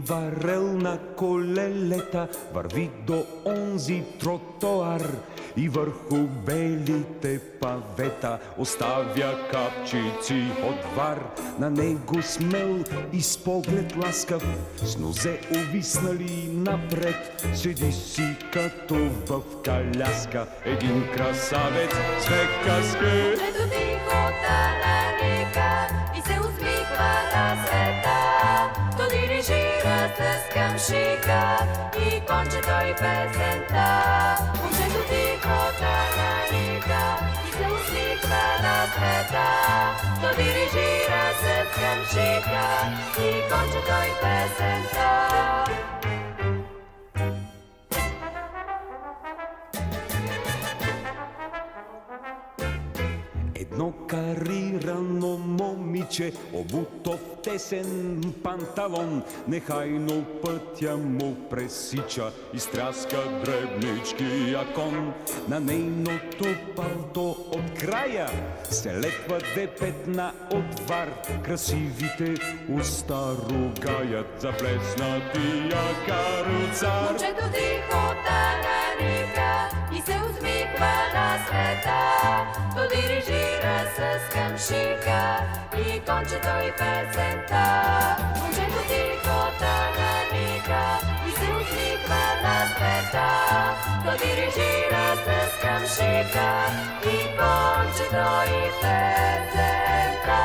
варел на колелета върви до онзи тротоар и върху белите павета оставя капчици от вар. На него смел и с поглед ласкав, с нозе увиснали напред, седи си като в каляска един красавец с две каски. Ето тихо нарика и се усмихва на света. То дирижира с камшика и кончето и песента. Момчето тихо нарика и се усмихва на света. То дирижира с камшика и кончето и песента. Едно карирано момиче, обуто в тесен панталон, нехайно пътя му пресича и стряска дребнички акон. На нейното палто от края се лепва две петна от вар. Красивите уста ругаят заплеснатия каруцар. Момчето тихо нарика и се усмихва на света. То дирижира с камшика и кончето и песента. Момчето тихо нарика и се усмихва на света. То дирижира с камшика и кончето и песента.